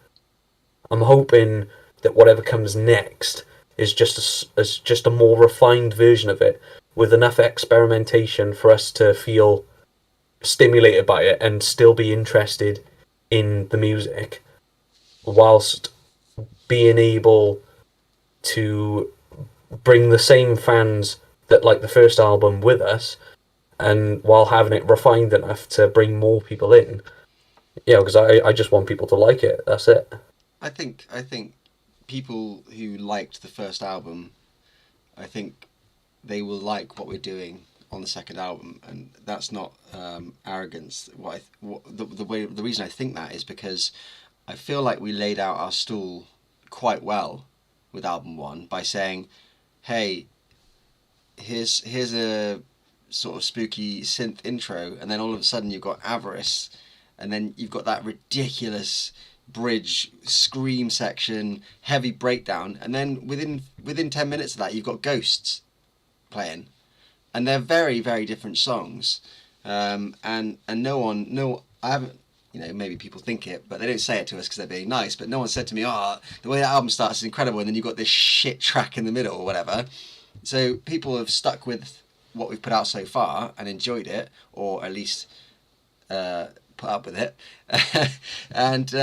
B: I'm hoping that whatever comes next is just a more refined version of it, with enough experimentation for us to feel stimulated by it and still be interested in the music, whilst being able to bring the same fans that like the first album with us, and while having it refined enough to bring more people in. Yeah, because I just want people to like it. That's it.
C: I think people who liked the first album, I think they will like what we're doing on the second album, and that's not arrogance. The reason I think that is because I feel like we laid out our stall quite well with album one by saying, "Hey, here's a sort of spooky synth intro," and then all of a sudden you've got Avarice, and then you've got that ridiculous bridge scream section, heavy breakdown, and then within 10 minutes of that you've got Ghosts playing, and they're very, very different songs, and no, I haven't, maybe people think it, but they don't say it to us because they're being nice, but no one said to me, "Oh, the way that album starts is incredible," and then you've got this shit track in the middle or whatever. So people have stuck with what we've put out so far and enjoyed it, or at least put up with it. And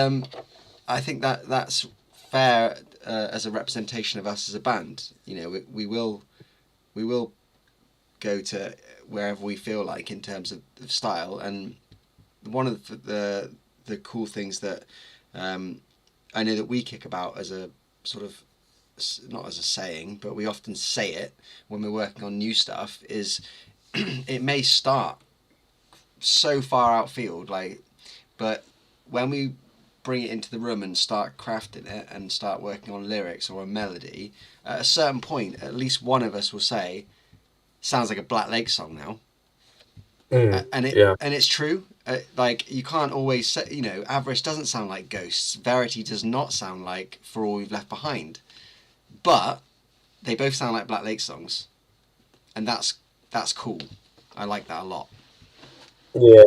C: I think that's fair as a representation of us as a band. We will go to wherever we feel like in terms of style. And one of the cool things that I know that we kick about as a sort of, not as a saying, but we often say it when we're working on new stuff, is it may start so far outfield, but when we bring it into the room and start crafting it and start working on lyrics or a melody, at a certain point, at least one of us will say, "Sounds like a Black Lake song now." And it's true. Like, you can't always say, Avarice doesn't sound like Ghosts. Verity does not sound like For All We've Left Behind. But they both sound like Black Lake songs, and that's cool. I like that a lot.
B: Yeah,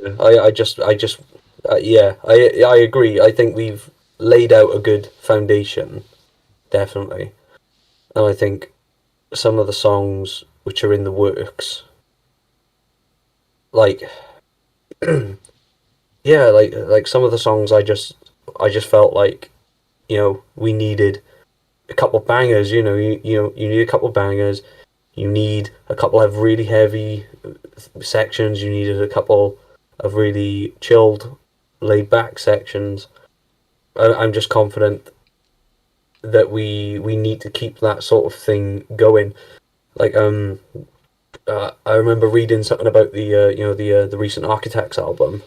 B: I agree. I think we've laid out a good foundation, definitely, and I think some of the songs which are in the works, like, yeah, like some of the songs, I just felt like, we needed a couple of bangers. You need a couple of bangers. You need a couple of really heavy sections. You needed a couple of really chilled, laid back sections. I'm just confident that we need to keep that sort of thing going. Like I remember reading something about the recent Architects album,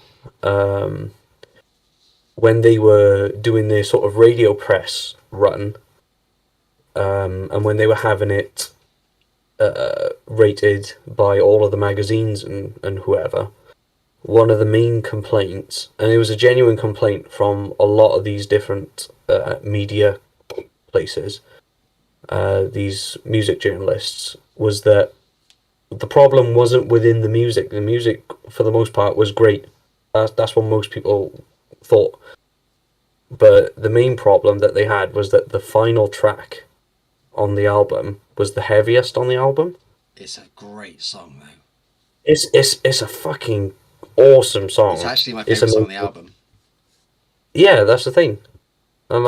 B: when they were doing their sort of radio press run, and when they were having it rated by all of the magazines and whoever, one of the main complaints, and it was a genuine complaint from a lot of these different media places, these music journalists, was that the problem wasn't within the music. The music, for the most part, was great. That's what most people thought. But the main problem that they had was that the final track on the album was the heaviest on the album.
C: It's a great song, though.
B: It's a fucking awesome song.
C: It's actually my favourite song on the album.
B: Yeah, that's the thing. And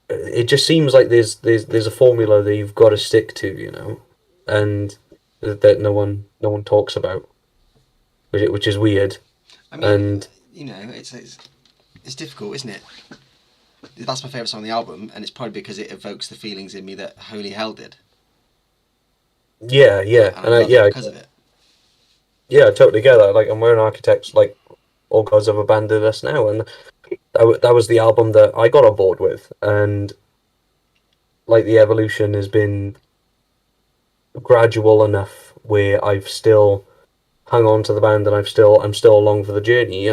B: it just seems like there's a formula that you've got to stick to, and that no one talks about, which is weird.
C: I mean, it's difficult, isn't it? That's my favourite song on the album, and it's probably because it evokes the feelings in me that Holy Hell did.
B: Yeah,
C: and I love it because of it.
B: Yeah, I totally get that. Like, and we're an Architects, like, All Gods Have Abandoned Us Now, and that was the album that I got on board with, and like the evolution has been gradual enough where I've still hung on to the band, and I'm still along for the journey,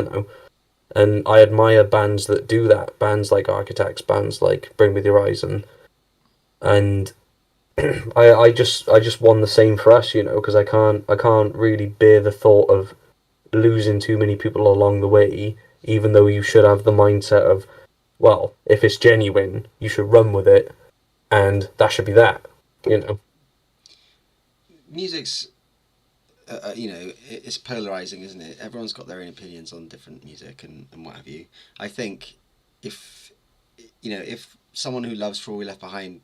B: and I admire bands that do that. Bands like Architects, bands like Bring Me the Horizon, and I just want the same for us, because I can't really bear the thought of losing too many people along the way. Even though you should have the mindset of, well, if it's genuine, you should run with it, and that should be that, you know.
C: Music's it's polarizing, isn't it? Everyone's got their own opinions on different music and what have you. I think if if someone who loves For All We Left Behind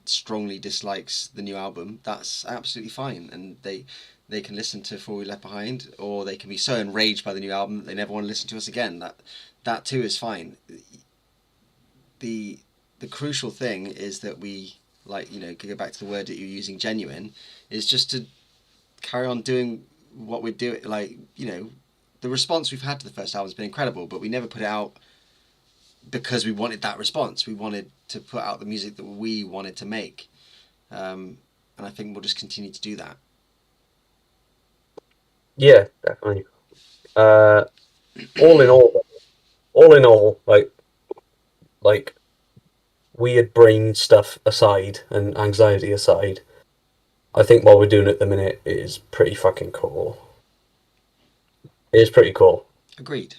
C: strongly dislikes the new album, that's absolutely fine, and they can listen to For All We Left Behind, or they can be so enraged by the new album that they never want to listen to us again. That too is fine. The crucial thing is that we, like, go back to the word that you're using, genuine, is just to carry on doing what we're doing. Like, the response we've had to the first album has been incredible, but we never put it out because we wanted that response. We wanted to put out the music that we wanted to make, and I think we'll just continue to do that.
B: Yeah, definitely. Uh, all in all, like weird brain stuff aside and anxiety aside, I think what we're doing at the minute is pretty fucking cool. It is pretty cool.
C: Agreed.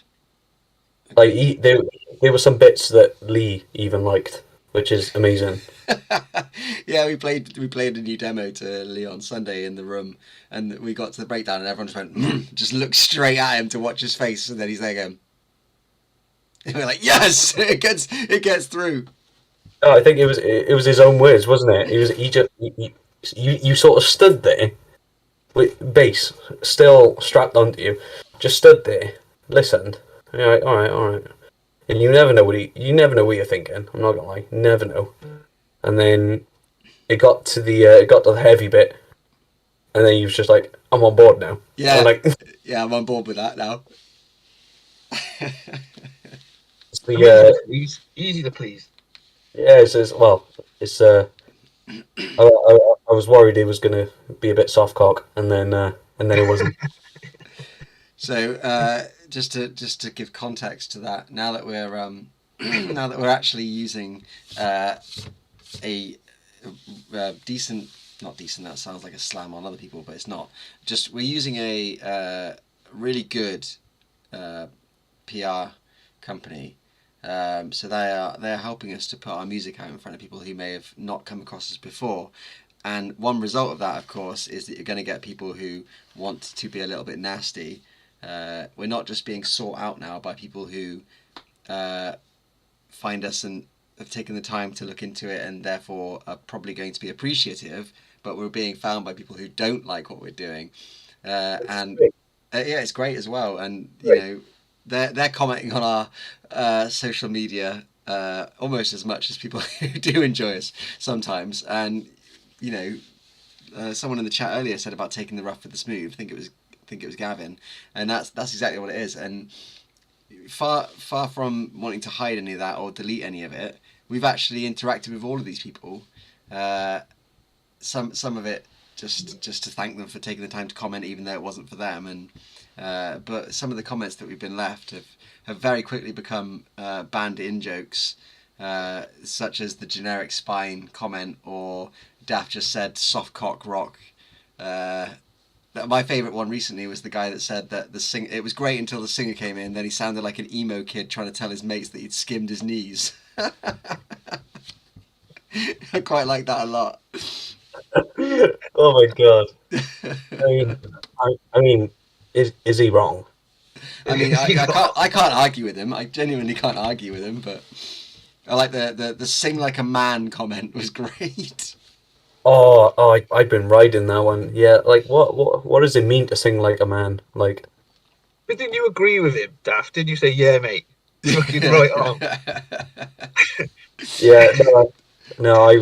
B: Like there were some bits that Lee even liked, which is amazing.
C: Yeah, we played a new demo to Lee on Sunday in the room, and we got to the breakdown, and everyone just went, just looked straight at him to watch his face, and then he's there going, and we're like, yes, it gets through.
B: Oh, I think it was his own words, wasn't it? You sort of stood there with bass still strapped onto you, just stood there, listened. And you're like, all right, and you never know what you're thinking. I'm not gonna lie, never know. And then it got to the heavy bit, and then he was just like, I'm on board now.
C: Yeah,
B: I'm like,
C: yeah, I'm on board with that now.
B: it's the
A: Easy to please.
B: yeah, it's I was worried he was gonna be a bit soft cock, and then it wasn't.
C: So just to give context to that, now that we're now that we're actually using a decent, not decent, that sounds like a slam on other people, but it's not. Just we're using a really good PR company. So they're helping us to put our music out in front of people who may have not come across us before. And one result of that, of course, is that you're going to get people who want to be a little bit nasty. We're not just being sought out now by people who find us and have taken the time to look into it and therefore are probably going to be appreciative, but we're being found by people who don't like what we're doing. And yeah, it's great as well. And they're commenting on our social media almost as much as people who do enjoy us sometimes. And someone in the chat earlier said about taking the rough with the smooth. I think it was Gavin, and that's exactly what it is. And far from wanting to hide any of that or delete any of it, we've actually interacted with all of these people. Some of it just to thank them for taking the time to comment, even though it wasn't for them. And but some of the comments that we've been left have very quickly become banned in jokes, such as the generic spine comment, or Daft just said soft cock rock. My favourite one recently was the guy that said that it was great until the singer came in, then he sounded like an emo kid trying to tell his mates that he'd skimmed his knees. I quite like that a lot.
B: Oh my god! I mean, is he wrong?
C: I mean, I can't argue with him. I genuinely can't argue with him. But I like the sing like a man comment was great.
B: Oh, I've been riding that one. Yeah, like what does it mean to sing like a man? Like,
A: but didn't you agree with him, Daft? Didn't you say, yeah, mate? Fucking right on.
B: yeah, I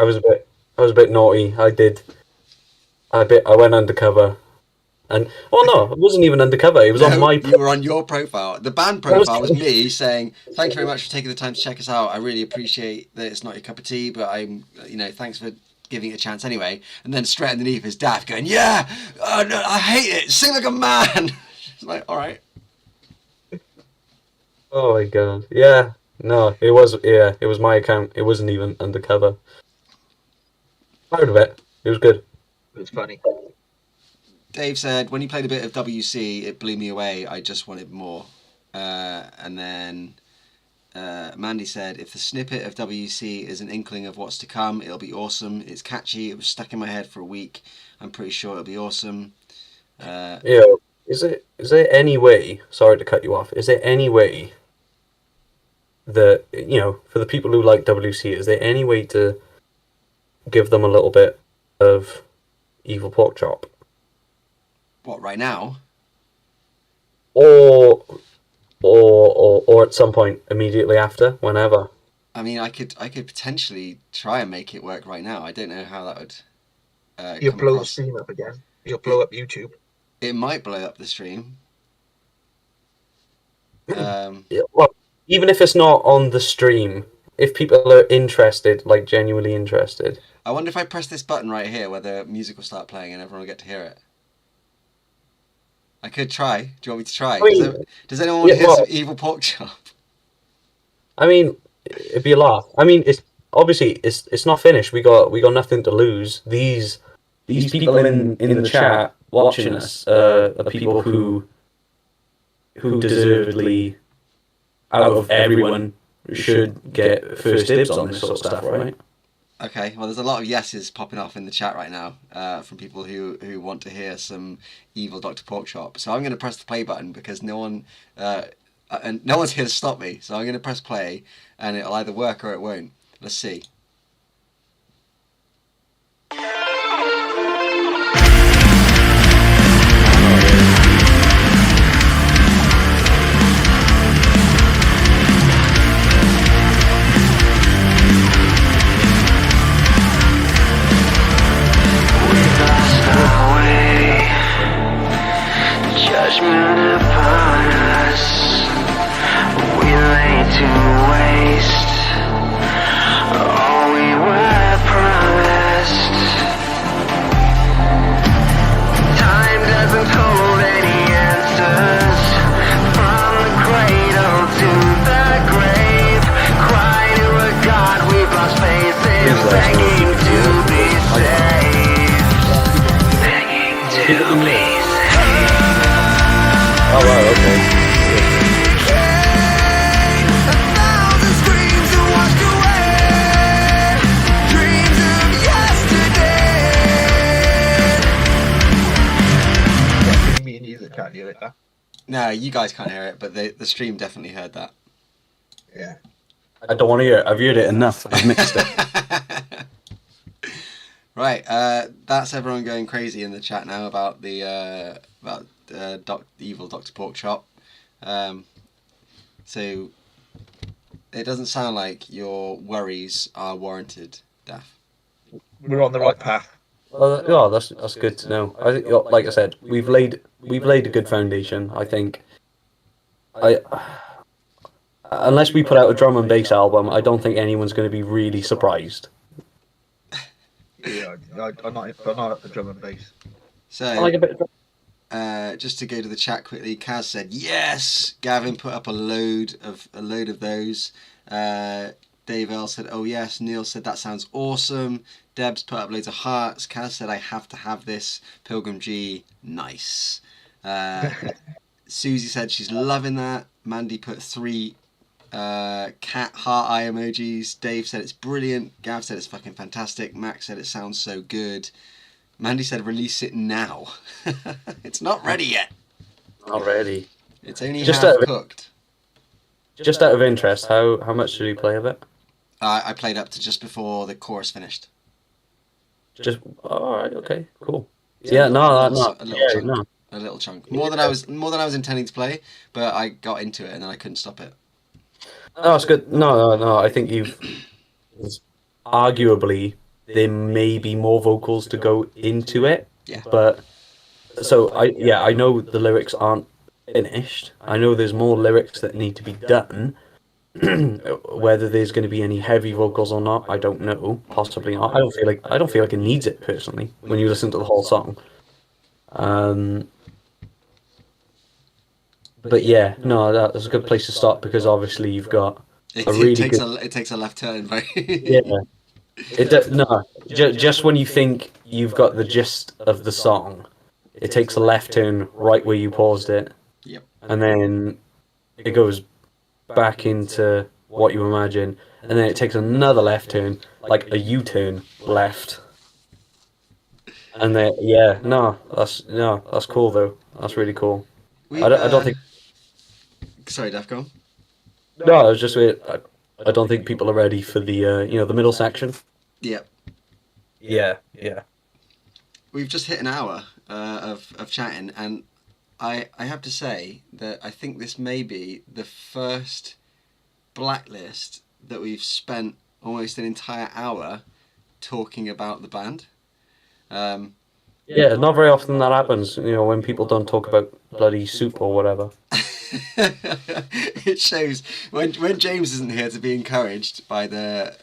B: was a bit naughty. I went undercover, and no, it wasn't even undercover. It was on my.
C: You were on your profile. The band profile was me saying, "Thank you very much for taking the time to check us out. I really appreciate that it's not your cup of tea, but thanks for giving it a chance anyway." And then straight underneath is Daft going, "Yeah, no, I hate it. Sing like a man." It's like, all right.
B: Oh my god. Yeah. No, it was. Yeah, it was my account. It wasn't even undercover. Proud of it. It was good.
A: It was funny.
C: Dave said, when you played a bit of WC, it blew me away. I just wanted more. And then Mandy said, if the snippet of WC is an inkling of what's to come, it'll be awesome. It's catchy. It was stuck in my head for a week. I'm pretty sure it'll be awesome.
B: Yeah. Is there any way? Sorry to cut you off. Is there any way that for the people who like WC, is there any way to give them a little bit of evil pork chop,
C: What, right now?
B: or or at some point immediately after, whenever?
C: I mean, I could potentially try and make it work right now. I don't know how that would
A: You'll
C: come
A: blow the
C: across.
A: stream up again. You'll blow up YouTube.
C: It might blow up the stream.
B: Yeah, well, even if it's not on the stream, if people are interested, like genuinely interested.
C: I wonder if I press this button right here, whether music will start playing and everyone will get to hear it. I could try. Do you want me to try?
B: I mean,
C: Does anyone want to
B: yeah,
C: hear
B: well,
C: some evil pork chop?
B: I mean, it'd be a laugh. I mean, it's obviously it's not finished. We got nothing to lose. These people in the chat watching us are people who deservedly, out of everyone, should get first dibs on this sort of stuff, right?
C: Okay, well, there's a lot of yeses popping off in the chat right now from people who want to hear some evil Dr. Porkchop. So I'm going to press the play button because no one's here to stop me. So I'm going to press play, and it'll either work or it won't. Let's see.
D: Judgment upon us, we lay to waste all we were promised. Time doesn't hold any answers, from the cradle to the grave. Cry to a God we've lost faith in, begging to be saved, begging to be saved.
B: Oh wow, okay.
A: Me and you that can't hear it. Huh?
C: No, you guys can't hear it, but the stream definitely heard that.
A: Yeah.
B: I don't want to hear it. I've heard it enough. I've mixed it.
C: Right, that's everyone going crazy in the chat now about the evil Dr. Porkchop. So it doesn't sound like your worries are warranted, Daff.
A: We're on the right path.
B: Well, yeah, that's good to know. I think, like I said, we've laid a good foundation. I think. Unless we put out a drum and bass album, I don't think anyone's going to be really surprised.
A: Yeah, I'm not at the drum and bass.
C: So
B: I like a bit of drum.
C: just to go to the chat quickly, Kaz said yes. Gavin put up a load of those. Dave L said, oh yes. Neil said, that sounds awesome. Debs put up loads of hearts. Kaz said, I have to have this. Pilgrim G, nice. Susie said she's loving that. Mandy put 3 cat heart eye emojis. Dave said it's brilliant. Gav said it's fucking fantastic. Max said it sounds so good. Mandy said release it now. It's not ready yet.
B: Not ready.
C: It's only
B: Just
C: half
B: out of-
C: cooked.
B: Just out of interest, how much did you play of it?
C: I played up to just before the chorus finished.
B: Just all right, okay, cool. Yeah, no,
C: a little
B: yeah,
C: chunk.
B: no.
C: A little chunk. More than I was intending to play, but I got into it and then I couldn't stop it.
B: No, it's good. No. I think you've arguably there may be more vocals to go into it.
C: Yeah.
B: But so I know the lyrics aren't finished. I know there's more lyrics that need to be done. Whether there's going to be any heavy vocals or not, I don't know. Possibly not. I don't feel like it needs it personally when you listen to the whole song. but yeah, no, that's a good place to start because obviously you've got a really good.
C: It takes a left turn, right?
B: Yeah, no, just when you think you've got the gist of the song, it takes a left turn right where you paused it,
C: Yep.
B: and then it goes back into what you imagine, and then it takes another left turn, like a U-turn left, and then yeah, no, that's cool though. That's really cool.
C: We've
B: I don't think
C: sorry, Def, go on.
B: no, I was just I don't think people are ready for the the middle section.
C: Yep.
B: Yeah.
C: We've just hit an hour of chatting, and I have to say that I think this may be the first Blacklist that we've spent almost an entire hour talking about the band.
B: Yeah, not very often that happens, when people don't talk about bloody soup or whatever.
C: It shows when James isn't here to be encouraged by the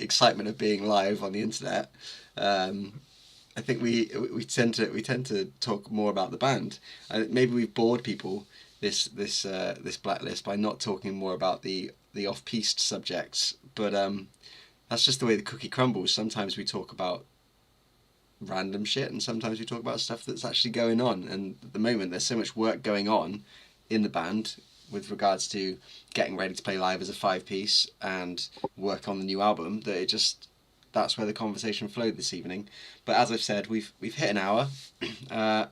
C: excitement of being live on the internet. I think we tend to talk more about the band. Maybe we've bored people this Blacklist by not talking more about the off-piste subjects, but that's just the way the cookie crumbles. Sometimes we talk about random shit, and sometimes we talk about stuff that's actually going on. And at the moment, there's so much work going on in the band with regards to getting ready to play live as a 5-piece and work on the new album that that's where the conversation flowed this evening. But as I've said, we've hit an hour. I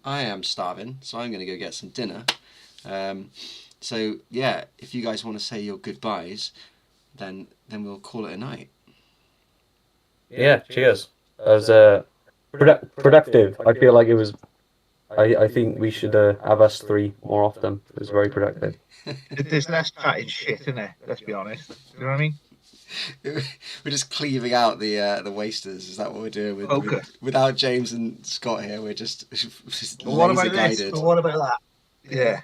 C: am starving, so I'm going to go get some dinner. So yeah, if you guys want to say your goodbyes, then we'll call it a night.
B: Yeah, cheers. As productive. I feel like it was. I think we should have us three more often. It was very productive.
A: There's less chatting shit, isn't there? Let's be honest. You know what I mean?
C: We're just cleaving out the wasters. Is that what we're doing? Without James and Scott here, we're just
A: But what
C: laser
A: about this?
C: guided.
A: But what about that? Yeah.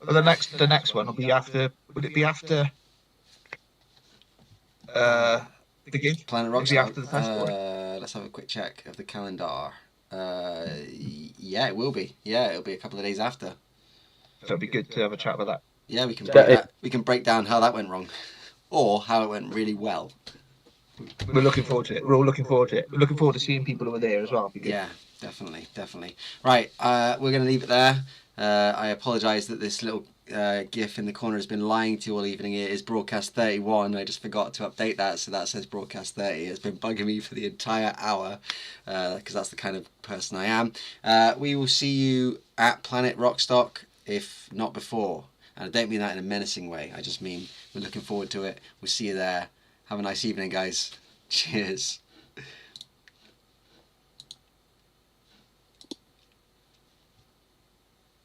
A: Well, the next one will be after. Would it be after? The gig?
C: Planet
A: Would it be
C: Rockstar.
A: after the festival?
C: Let's have a quick check of the calendar. Yeah, it will be. Yeah, it'll be a couple of days after.
A: So it'd be good to have a chat about that.
C: Yeah, we can
B: Yeah,
C: we can break down how that went wrong, or how it went really well.
A: We're looking forward to it. We're all looking forward to it. We're looking forward to seeing people over there as well. It'd be good.
C: Yeah, definitely. Right, we're going to leave it there. I apologise that this little GIF in the corner has been lying to you all evening. It is broadcast 31. I just forgot to update that, so that says broadcast 30. It's been bugging me for the entire hour because that's the kind of person I am. We will see you at Planet Rockstock, if not before. And I don't mean that in a menacing way. I just mean we're looking forward to it. We'll see you there. Have a nice evening, guys. Cheers.